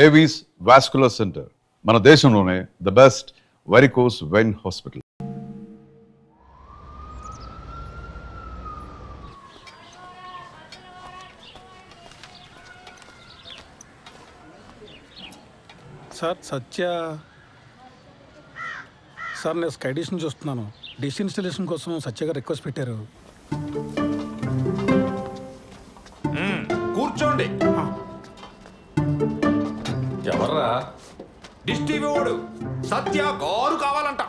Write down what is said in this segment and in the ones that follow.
Avis vascular centre మన దేశంలోనే the best varicose vein hospital. Sir Satya sir నేను sky dish నుంచి వస్తున్నాను. డిష్ ఇన్స్టలేషన్ కోసం సత్య గారు రిక్వెస్ట్ పెట్టారు. కూర్చోండి. ఎవర్రా? డిష్ టీవీ వాడు సత్య కారు కావాలంట.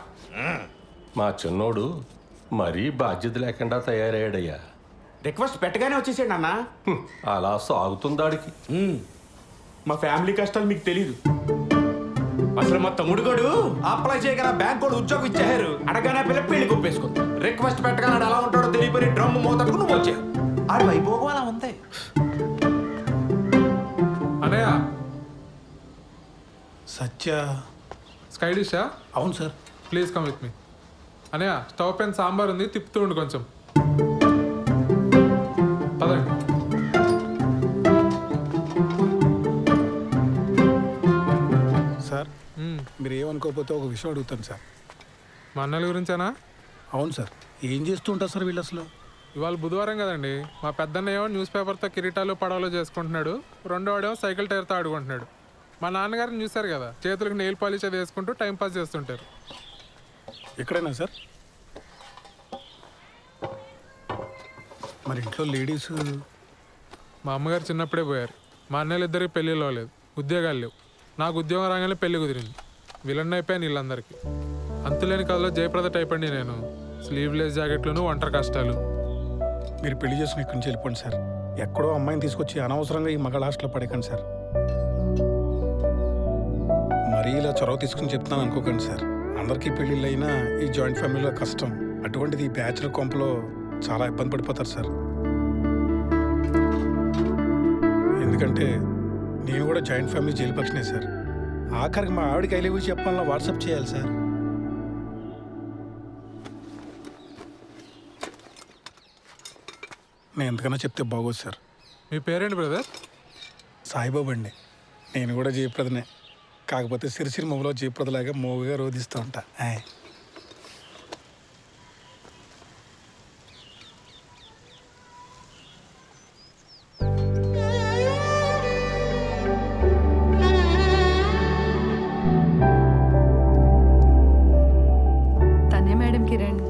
మా చిన్నోడు మరీ బాధ్యత లేకుండా తయారయ్యాడయ్యా. రిక్వెస్ట్ పెట్టగానే వచ్చేసాడు అన్న. అలా సాగుతుందాడికి. మా ఫ్యామిలీ కష్టాలు మీకు తెలీదు. అసలు మా తమ్ముడు గడు అప్లై చేయగల బ్యాంక్ కూడా ఉద్యోగం ఇచ్చారు. అడగానే పిల్ల పెళ్లి కొప్పేసుకుంది. రిక్వెస్ట్ పెట్టగానే ఎలా ఉంటాడో తెలియపోయి డ్రమ్ మోతడుకు నువ్వు వచ్చావు. ఆడి వైభోగం అలా ఉంది. అనయ్య సత్య స్కై డిషా? అవును sir. Please come with me. అనయ్య స్టవ్ పైన సాంబార్ ఉంది, తిప్పుతూ ఉండు కొంచెం. పదండి. సార్ మీరు ఏమనుకోకపోతే ఒక విషయం అడుగుతాను సార్. మా అన్నల గురించేనా? అవును సార్. ఏం చేస్తూ ఉంటారు సార్ వీళ్ళు అసలు? ఇవాళ బుధవారం కదండి. మా పెద్దన్న ఏమో న్యూస్ పేపర్తో కిరీటాలు పడవలు చేసుకుంటున్నాడు, రెండో వాడేమో సైకిల్ టైర్తో ఆడుకుంటున్నాడు. మా నాన్నగారిని చూశారు కదా, చేతులకు నెయిల్ పాలిష్ అది వేసుకుంటూ టైంపాస్ చేస్తుంటారు. ఎక్కడైనా సార్? మరి ఇంట్లో లేడీస్? మా అమ్మగారు చిన్నప్పుడే పోయారు. మా అన్నలు ఇద్దరికి పెళ్ళిళ్ళు అవ్వలేదు, ఉద్యోగాలు లేవు. నాకు ఉద్యోగం రాగానే పెళ్లి కుదిరింది. విలన్ అయిపోయాను వీళ్ళందరికీ. అంతులేని కథలో జయప్రద టైప్ అండి నేను. స్లీవ్లెస్ జాకెట్లను, ఒంటరి కష్టాలు. మీరు పెళ్లి చేసుకుని ఇక్కడి నుంచి వెళ్ళిపోండి సార్. ఎక్కడో అమ్మాయిని తీసుకొచ్చి అనవసరంగా ఈ మగ హాస్టల్లో పడేకండి సార్. మరీ ఇలా చొరవ తీసుకుని చెప్తున్నాను అనుకోకండి సార్. అందరికీ పెళ్ళిళ్ళు అయినా ఈ జాయింట్ ఫ్యామిలీలో కష్టం. అటువంటిది ఈ బ్యాచులర్ కొంపలో చాలా ఇబ్బంది పడిపోతారు సార్. ఎందుకంటే నేను కూడా జాయింట్ ఫ్యామిలీ జైలు పక్షనే సార్. ఆఖరికి మా ఆవిడకి ఐ లవ్ యూ చెప్పాలన్నా వాట్సాప్ చేయాలి సార్. నేను ఎంతకన్నా చెప్తే బాగోదు సార్. మీ పేరేంటి బ్రదర్? సాయిబాబు అండి. నేను కూడా జయప్రదనే, కాకపోతే సిరిసిరి మొబలో జయప్రదలాగా మోగుగా రోధిస్తూ ఉంటా. తనే మేడం కిరణ్.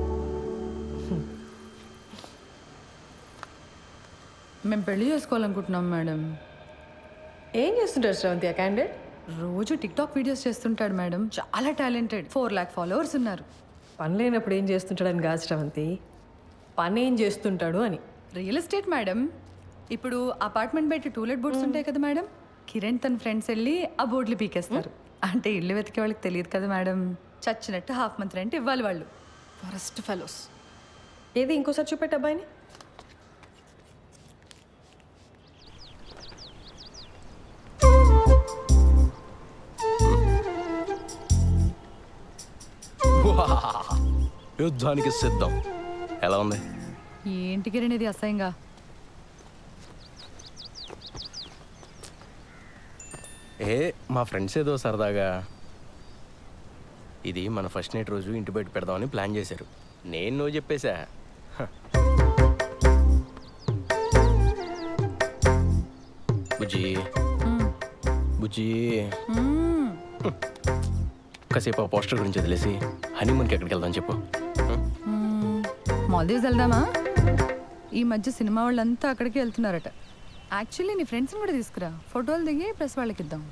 మేము పెళ్లి చేసుకోవాలనుకుంటున్నాం మేడం. ఏం చేస్తుంటారు శ్రవంతి ఆ క్యాండిడేట్? రోజు టిక్టాక్ వీడియోస్ చేస్తుంటాడు మేడం. చాలా టాలెంటెడ్. 4 lakh ఫాలోవర్స్ ఉన్నారు. పని లేనప్పుడు ఏం చేస్తుంటాడని కాదు శ్రవంతి, పని ఏం చేస్తుంటాడు అని. Real estate madam. ఇప్పుడు అపార్ట్మెంట్ బయట టూలెట్ బోర్డ్స్ ఉంటాయి కదా మేడం, కిరణ్ తన ఫ్రెండ్స్ వెళ్ళి ఆ బోర్డులు పీకేస్తారు. అంటే ఇల్లు వెతికే వాళ్ళకి తెలియదు కదా మేడం. చచ్చినట్టు హాఫ్ మంత్ రెంట్ ఇవ్వాలి వాళ్ళు. Forest fellows. ఏది ఇంకోసారి చూపెట్టు అబ్బాయిని. యుద్ధానికి సిద్ధం. ఎలా ఉంది? ఏంటి కిరణ్ ఇది అసహ్యంగా? మా ఫ్రెండ్స్ ఏదో సరదాగా ఇది మన ఫస్ట్ నైట్ రోజు ఇంటి బయట పెడదామని ప్లాన్ చేశారు. నేను నువ్వు చెప్పేశా. బుజ్జి బుజ్జి కాసేపు ఆ పోస్టర్ గురించి వదిలేసి హనీమూన్కి ఎక్కడికి వెళ్దాం చెప్పు. మాల్దీవ్స్ వెళ్దామా? ఈ మధ్య సినిమా వాళ్ళంతా అక్కడికి వెళ్తున్నారట. యాక్చువల్లీ నీ ఫ్రెండ్స్ని కూడా తీసుకురా, ఫోటోలు దిగి ప్రెస్ వాళ్ళకి ఇద్దాం.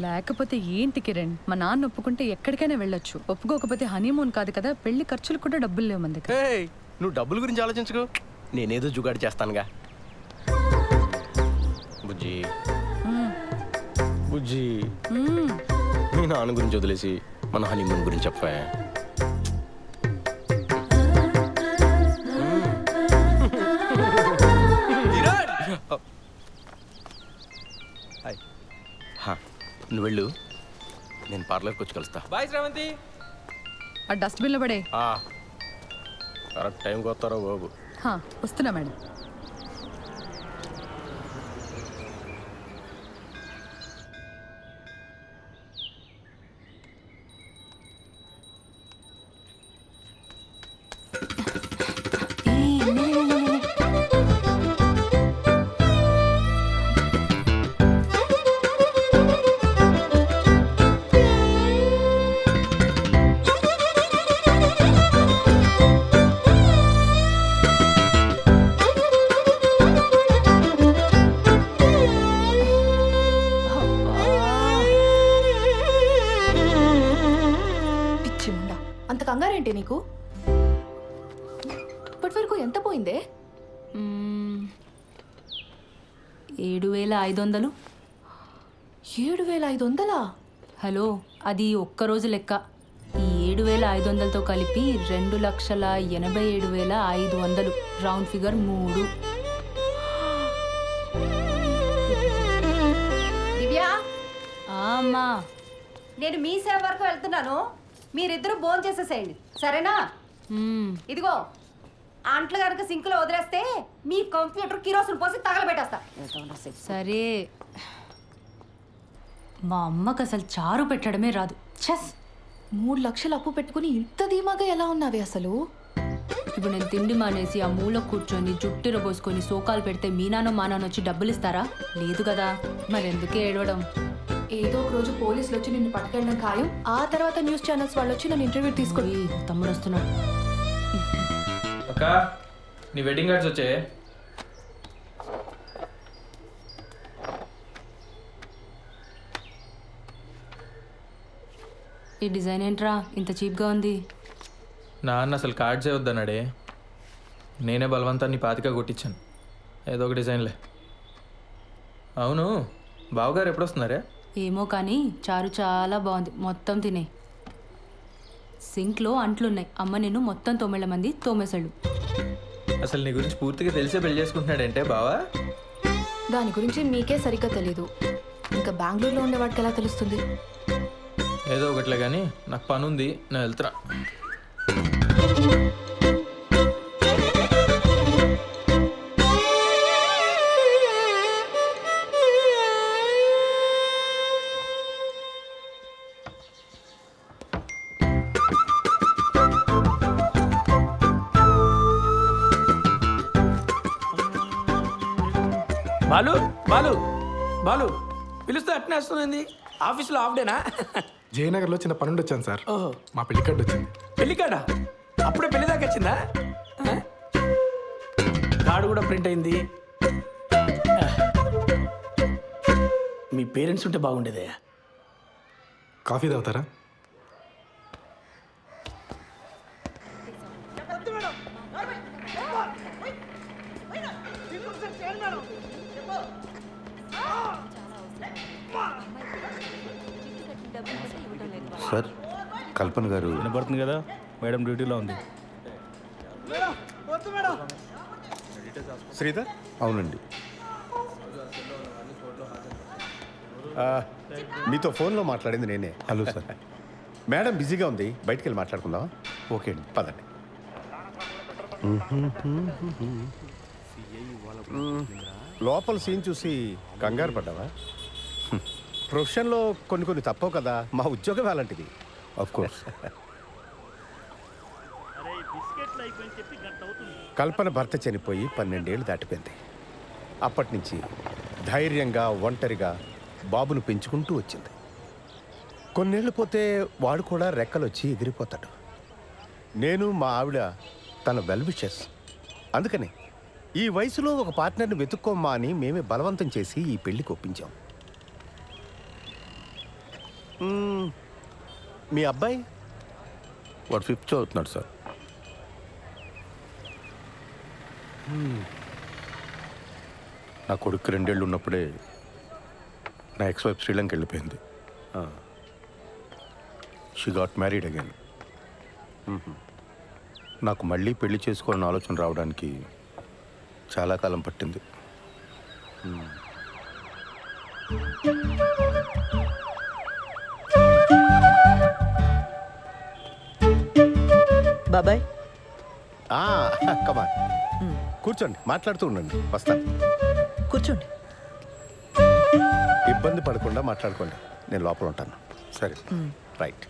లేకపోతే ఏంటి కిరణ్, మా నాన్న ఒప్పుకుంటే ఎక్కడికైనా వెళ్ళొచ్చు, ఒప్పుకోకపోతే హనీమూన్ కాదు కదా, పెళ్లి ఖర్చులు కూడా డబ్బులు లేవు మన దగ్గర. నువ్వు డబ్బుల గురించి ఆలోచించుకో, నేనేదో జుగాడు చేస్తానుగా. బుజ్జి బుజ్జి మీ నాన్న గురించి వదిలేసి మన హనీమూన్ గురించి చెప్పా. నువ్వు వెళ్ళు, నేను పార్లర్కి వచ్చి కలుస్తా. బాయ్ శ్రవంతి. ఆ డస్ట్బిన్లో పడే. కరెక్ట్ టైంకి వస్తారా బాబు? వస్తున్నా మేడం. కంగారేంటి నీకు? ఇప్పటి వరకు ఎంత పోయిందే? 7,500. 7,500? హలో, అది ఒక్కరోజు లెక్క. ఈ 7,500తో కలిపి 2,87,500. Round figure 3. దివ్య, అమ్మా, నేను మీ సేవ వరకు వెళ్తున్నాను. మీరిద్దరూ భోజనం చేసేసేయండి, సరేనా? ఇదిగో అంట్లు కనుక సింకులో వదిలేస్తే మీ కంప్యూటర్ కిరోసిన్ పోసి తగలబెట్టేస్తా. సరే. మా అమ్మకు అసలు చారు పెట్టడమే రాదు. ఛస్! 3 లక్షలు అప్పు పెట్టుకుని ఇంత ధీమాగా ఎలా ఉన్నావే అసలు? ఇప్పుడు నేను తిండి మానేసి ఆ మూల కూర్చొని జుట్టిర పోసుకొని సోకాలు పెడితే మీ నాన్న మా నాన్న వచ్చి డబ్బులు ఇస్తారా? లేదు కదా, మరెందుకే ఏడవడం? ఏదో ఒక రోజు పోలీసులు వచ్చి నిన్ను పట్టుకెళ్ళడం ఖాయం. ఆ తర్వాత న్యూస్ ఛానల్స్ వాళ్ళు వచ్చి నన్ను ఇంటర్వ్యూ తీసుకొని. తమ్ముడు వస్తున్నాడు. అక్క, నీ వెడ్డింగ్ కార్డ్స్ వచ్చాయి. ఈ డిజైన్ ఏంట్రా ఇంత చీప్గా ఉంది? నాన్న అసలు కార్డ్స్ వద్దన్నాడే. నేనే బలవంతాన్ని పాతిగా కొట్టించాను. ఏదో ఒక డిజైన్లే. అవును, బావగారు ఎప్పుడు వస్తున్నారే? ఏమో కానీ చారు చాలా బాగుంది. మొత్తం తినే. సింక్లో అంట్లున్నాయి. అమ్మ నిన్ను మొత్తం 9 మంది తోమేశాడు. అసలు నీ గురించి పూర్తిగా తెలిసే పెళ్లి చేసుకుంటున్నాడంటే బావా? దాని గురించి మీకే సరిగ్గా తెలీదు. ఇంకా బెంగళూరులో ఉండేవాడికి ఎలా తెలుస్తుంది? ఏదో ఒకట్లే కానీ నాకు పని ఉంది, నేను వెళ్తున్నా. బాలు బాలు బాలు పిలుస్తే అట్నే వస్తుంది. ఆఫీస్లో హాఫ్ డేనా? జయనగర్లో చిన్న పనుండి వచ్చాను సార్. ఓహో, మా పెళ్లి కార్డు వచ్చింది. పెళ్లి కాడా? అప్పుడే పెళ్లి దాకా వచ్చిందా? కార్డు కూడా ప్రింట్ అయింది. మీ పేరెంట్స్ ఉంటే బాగుండేదే. కాఫీ తాగుతారా? సార్, కల్పన గారు. వినపడుతుంది కదా, మేడం డ్యూటీలో ఉంది. శ్రీధర్? అవునండి. మీతో ఫోన్లో మాట్లాడింది నేనే. Hello sir. మేడం బిజీగా ఉంది, బయటికి వెళ్ళి మాట్లాడుకుందాం. ఓకే అండి, పదండి. లోపల సీన్ చూసి కంగారు పడ్డావా? ప్రొఫెషన్లో కొన్ని తప్పవు కదా, మా ఉద్యోగం అలాంటిది. Of course. కల్పన భర్త చనిపోయి 12 ఏళ్ళు దాటిపోయింది. అప్పటి నుంచి ధైర్యంగా ఒంటరిగా బాబును పెంచుకుంటూ వచ్చింది. కొన్నేళ్ళు పోతే వాడు కూడా రెక్కలొచ్చి ఎగిరిపోతాడు. నేను మా ఆవిడ తన వెల్ విషెస్. అందుకని ఈ వయసులో ఒక పార్ట్నర్ని వెతుక్కోమ్మా అని మేమే బలవంతం చేసి ఈ పెళ్లికి ఒప్పించాం. మీ అబ్బాయి? వాడు 5th చదువుతున్నాడు సార్. నా కొడుకు 2 ఏళ్ళు ఉన్నప్పుడే నా ఎక్స్-వైఫ్ శ్రీలంక వెళ్ళిపోయింది. She got married again. నాకు మళ్ళీ పెళ్లి చేసుకోవాలని ఆలోచన రావడానికి చాలా కాలం పట్టింది. బాబాయ్, కమా, కూర్చోండి, మాట్లాడుతూ ఉండండి, వస్తాను. కూర్చోండి. ఇబ్బంది పడకుండా మాట్లాడుకోండి, నేను లోపల ఉంటాను. సరే. రైట్.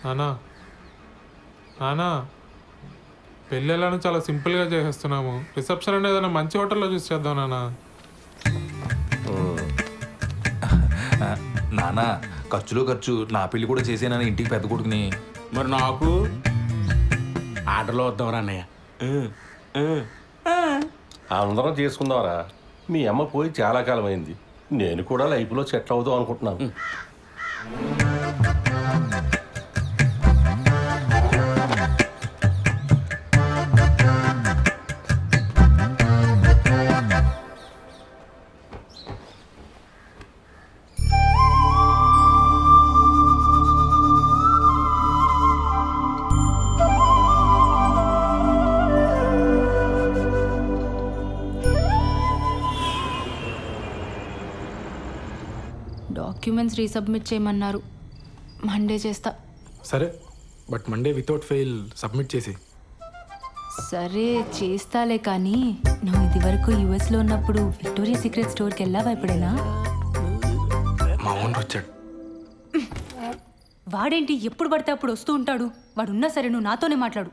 నానా నానా పెళ్ళి ఎలానో చాలా సింపుల్గా చేసేస్తున్నాము. రిసెప్షన్ అనేది ఏదైనా మంచి హోటల్లో చూసి చేద్దాం నానా. నానా ఖర్చులో ఖర్చు నా పెళ్లి కూడా చేసేనని ఇంటికి పెద్ద కొడుకుని. మరి నాకు ఆర్డర్లో వద్దాం అన్నయ్య. అందరం చేసుకుందాంరా. మీ అమ్మ పోయి చాలా కాలం అయింది. నేను కూడా లైఫ్లో సెటిల్ అవుదాం అనుకుంటున్నాను. డాక్యుమెంట్స్ రీసబ్మిట్ చేయమన్నారు. మండే చేస్తా. సరే, but Monday without fail submit చేసి. సరే చేస్తాలే, కానీ నువ్వు ఇది వరకు యుఎస్లో ఉన్నప్పుడు విక్టోరియా సీక్రెట్ స్టోర్కి వెళ్ళావా ఎప్పుడైనా? మా ఓనర్ వచ్చాడు. వాడేంటి ఎప్పుడు పడితే అప్పుడు వస్తూ ఉంటాడు? వాడున్నా సరే నువ్వు నాతోనే మాట్లాడు.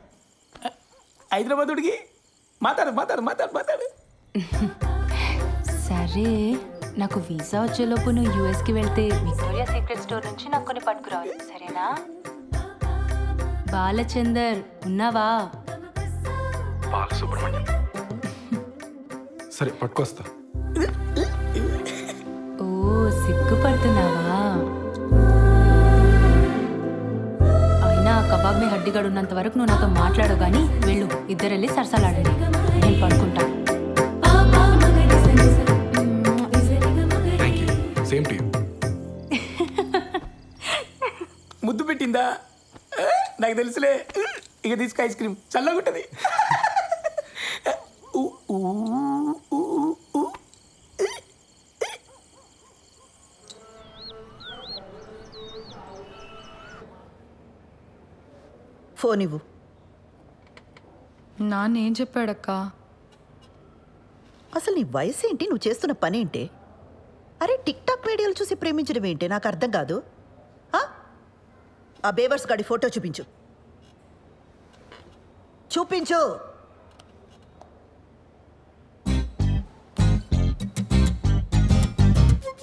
హైదరాబాదుడికి మాట్లాడు. సరే, నాకు వీసా వచ్చేలోపు నువ్వు యూఎస్కి వెళ్తే విక్టోరియా సీక్రెట్ స్టోర్ నుంచి నాకు కొన్ని పట్టుకురావాలి, సరేనా? బాలచందర్ ఉన్నావా? బాలసుబ్రహ్మణ్యం. సరే పట్టుకొస్తా. ఓ సిగ్గుపడుతున్నావా? అయినా కబాబ్ మీ హడ్డిగాడు ఉన్నంత వరకు నువ్వు నాతో మాట్లాడవు, కానీ వెళ్ళు, ఇద్దరు వెళ్ళి సరసాలాడండి, నేను పడుకుంటా. Same to you. ముద్దు పెట్టిందా? నాకు తెలుసులే. ఇక తీసుకు ఐస్ క్రీమ్ చల్లగుంటది. ఫోన్ ఇవ్వు. నాన్న ఏం చెప్పాడక్క? అసలు నీ వయసు ఏంటి? నువ్వు చేస్తున్న పని ఏంటి? అరే టిక్ టాక్ వీడియోలు చూసి ప్రేమించడం ఏంటి? నాకు అర్థం కాదు. ఆ బేవర్స్ గాడి ఫోటో చూపించు.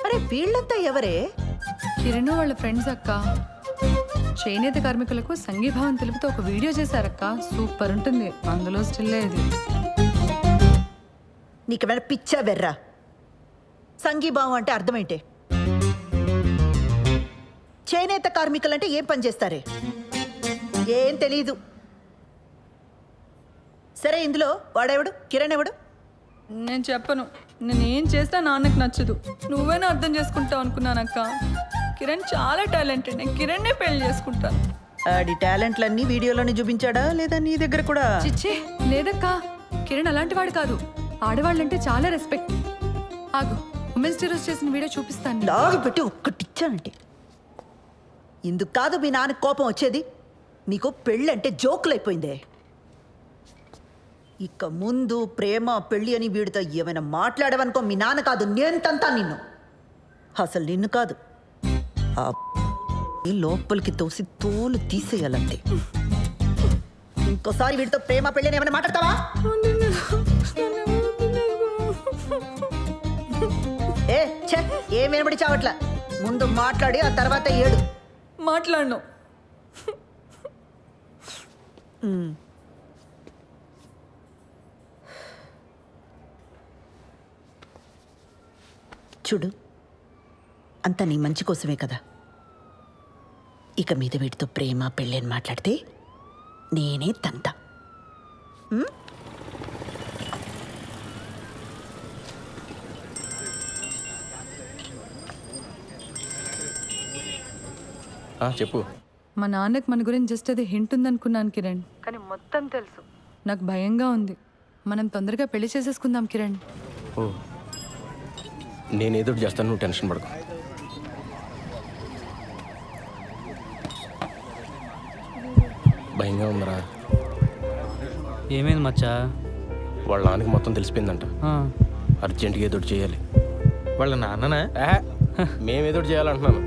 అరే వీళ్ళంతా ఎవరే? కిరణ్ వాళ్ళ ఫ్రెండ్స్ అక్క. చేనేత కార్మికులకు సంఘీభావం తెలుపుతూ ఒక వీడియో చేశారక్క. సూపర్ ఉంటుంది. అందులో స్టిల్ ఇది. నీకేమైనా పిచ్చా వెర్రా? సంఘీభావం అంటే అర్థమేంటే? చేనేత కార్మికులంటే ఏం పని చేస్తారే? ఏం తెలీదు. సరే, ఇందులో వాడెవడు? కిరణ్ ఎవడు? నేను చెప్పను. నేనేం చేస్తా నాన్నకు నచ్చదు. నువ్వేనా అర్థం చేసుకుంటావు అనుకున్నానక్క. కిరణ్ చాలా టాలెంటెడ్. నేను కిరణ్నే పెళ్లి చేసుకుంటాను. ఆడి టాలెంట్లన్నీ వీడియోలోనే చూపించాడా లేదా నీ దగ్గర కూడా? చిచ్చే లేదక్క. కిరణ్ అలాంటి వాడు కాదు. ఆడవాళ్ళంటే చాలా రెస్పెక్ట్. ఆగు, ఉమెన్స్ డే రోజు చేసిన వీడియో చూపిస్తాను. లాగి పెట్టి ఒక్కటిచ్చానంటే ఇందుకు కాదు మీ నాన్నకు కోపం వచ్చేది. మీకు పెళ్ళంటే జోకులైపోయిందే. ఇక ముందు ప్రేమ పెళ్ళి అని వీడితో ఏమైనా మాట్లాడవనుకో, మీ నాన్న కాదు నేను తంతా నిన్ను. అసలు నిన్ను కాదు, ఆ లోపలికి తోసి తోలు తీసేయాలంతే. ఇంకోసారి వీడితో ప్రేమ పెళ్ళి అని ఏమైనా మాట్లాడతావా? ఏం వినబడి చావట్లా. ముందు మాట్లాడి ఆ తర్వాత ఏడు. మాట్లాడను. చూడు, అంతా నీ మంచి కోసమే కదా. ఇక మీద వీటితో ప్రేమ పెళ్ళి అని మాట్లాడితే నేనే తంత. చెప్పు. మా నాన్నకి మన గురించి జస్ట్ అది హింట్ ఉందనుకున్నాను కిరణ్, కానీ మొత్తం తెలుసు. నాకు భయంగా ఉంది. మనం తొందరగా పెళ్లి చేసేసుకుందాం కిరణ్. ఓ, నేనేదో చేస్తాను, నువ్వు టెన్షన్ పడకు. భయంగా ఉందరా. ఏమైంది మచ్చా? వాళ్ళ నాన్నకి మొత్తం తెలిసిపోయిందంట. అర్జెంటుగా ఏదో చేయాలి. వాళ్ళ నాన్ననా? మేమేదో చేయాలంటున్నాను.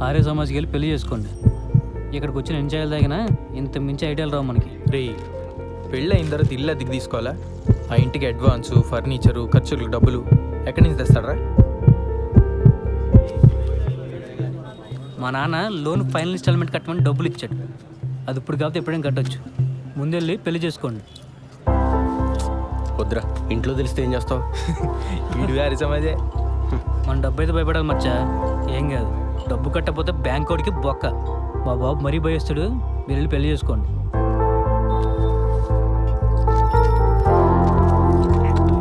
ఆర్య సమాజ్కి వెళ్ళి పెళ్లి చేసుకోండి. ఇక్కడికి వచ్చి నేను చేయాలి తగిన ఇంత మించి ఐడియాలు రావు మనకి. రే, పెళ్ళి అయిన తర్వాత ఇల్లు అద్దెకి తీసుకోవాలా? ఆ ఇంటికి అడ్వాన్సు, ఫర్నిచరు, ఖర్చులకు డబ్బులు ఎక్కడి నుంచి తెస్తాడరా? మా నాన్న లోన్ ఫైనల్ ఇన్స్టాల్మెంట్ కట్టమని డబ్బులు ఇచ్చాడు. అది ఇప్పుడు కాకపోతే ఎప్పుడైనా కట్టొచ్చు. ముందెళ్ళి పెళ్లి చేసుకోండి. వద్దురా, ఇంట్లో తెలిస్తే ఏం చేస్తావు? వీడు ఆర్య సమాజే. మన డబ్బు అయితే భయపడాలి మచ్చా. ఏం కాదు, డబ్బు కట్టకపోతే బ్యాంక్ వాడికి బొక్క. మా బాబు మరీ భయస్తాడు. మీరు వెళ్ళి పెళ్లి చేసుకోండి.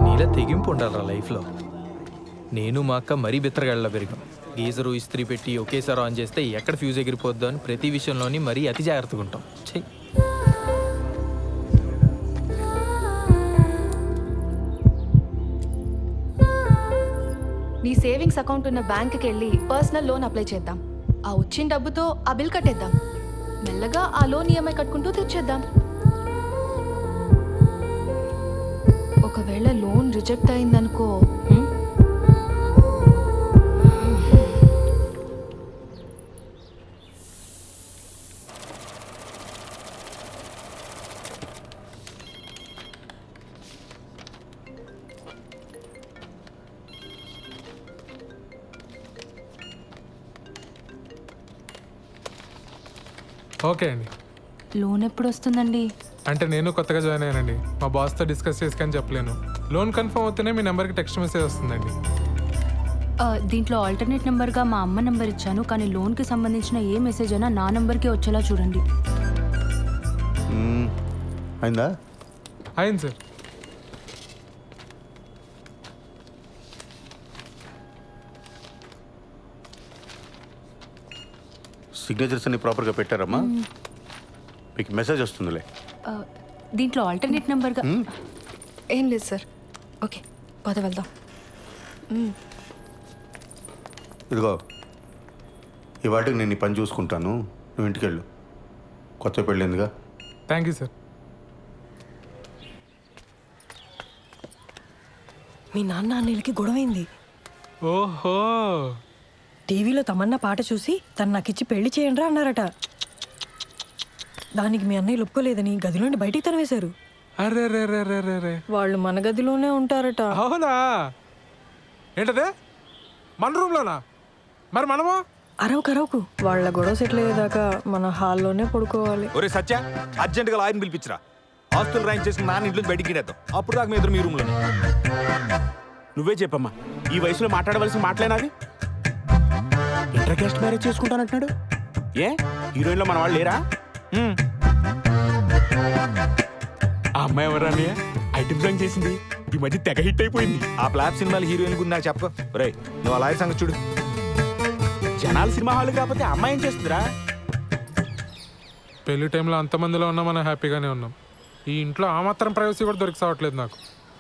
నీలా తెగింపు ఉండాలరా లైఫ్లో. నేను మా అక్క మరీ బిత్తరగాళ్ళ పెరిగాం. గీజరు ఇస్త్రీ పెట్టి ఒకేసారి ఆన్ చేస్తే ఎక్కడ ఫ్యూజ్ ఎగిరిపోద్దో అని ప్రతి విషయంలోని మరీ అతి జాగ్రత్తగా ఉంటాం. చెయ్యి. నీ సేవింగ్స్ అకౌంట్ ఉన్న బ్యాంక్కి వెళ్ళి పర్సనల్ లోన్ అప్లై చేద్దాం. ఆ వచ్చిన డబ్బుతో ఆ బిల్ కట్టేద్దాం. మెల్లగా ఆ లోన్ ఈఎంఐ కట్టుకుంటూ తెచ్చేద్దాం. ఒకవేళ లోన్ రిజెక్ట్ అయిందనుకో, ఓకే అండి. లోన్ ఎప్పుడు వస్తుందండి? అంటే నేను కొత్తగా జాయిన్ అయ్యానండి. మా బాస్తో డిస్కస్ చేసుకొని చెప్పలేను. లోన్ కన్ఫర్మ్ అవుతూనే మీ నెంబర్కి టెక్స్ట్ మెసేజ్ వస్తుందండి. దీంట్లో ఆల్టర్నేట్ నెంబర్గా మా అమ్మ నెంబర్ ఇచ్చాను, కానీ లోన్కి సంబంధించిన ఏ మెసేజ్ అయినా నా నెంబర్కే వచ్చేలా చూడండి. అయిందా? అయింది సార్. సిగ్నేచర్స్ అన్ని ప్రాపర్గా పెట్టారమ్మా? మీకు మెసేజ్ వస్తుందిలే. దీంట్లో ఆల్టర్నేట్ నెంబర్గా ఏం లేదు సార్. ఓకే, పద వెళ్దాం. ఇదిగో, ఈ వాటికి నేను ఈ పని చూసుకుంటాను, నువ్వు ఇంటికి వెళ్ళు. కొత్త పెళ్ళిందిగా. Thank you sir. మీ నాన్న అన్నయ్యలకి గొడవైంది. ఓహో, టీవీలో తమన్నా పాట చూసి తను నాకిచ్చి పెళ్లి చేయండి రా అన్నారట. దానికి మీ అన్నయ్య ఒప్పుకోలేదని గదిలోండి బయటికి తరివేశారు. అరే రే రే రే రే రే. వాళ్ళు మన గదిలోనే ఉంటారట. అవునా? ఏంటదే, మన రూమ్లోనా? మరి మనము అరవకు. వాళ్ళ గొడవ సెటిల్ అయ్యేదాకా మన హాల్లోనే పడుకోవాలి. ఒరే సత్య, అర్జెంటుగా లాయర్ని పిలిపించరా. ఆస్తులు రాయింగ్ చేసుకుని నాన్న ఇంట్లో బయటికి గిడేద్దాం. అప్పుడు దాకా మీ ఎదురు మీ రూమ్లోనే. నువ్వే చెప్పమ్మా, ఈ వయసులో మాట్లాడవలసిన మాటలేనాది? ఇంటర్ కాస్ట్ మ్యారేజ్ చేసుకుంటానంటున్నాడు. ఏ హీరోయిన్లో మన వాళ్ళు లేరా? ఆ అమ్మాయి ఎవరా అన్నయ్య? ఐటమ్ సాంగ్ చేసింది, ఈ మధ్య తెగ హిట్ అయిపోయింది. ఆ ఫ్లాప్ సినిమాలు హీరోయిన్ గురించి నాకు చెప్పు. రే, నువ్వు అలా సంగతి చూడు. జనాలు సినిమా హాల్ కాకపోతే అమ్మాయి ఏం చేస్తుందిరా? పెళ్లి టైంలో అంతమందిలో ఉన్నా మనం హ్యాపీగానే ఉన్నాం. ఈ ఇంట్లో ఆ మాత్రం ప్రైవసీ కూడా దొరికి సావట్లేదు నాకు.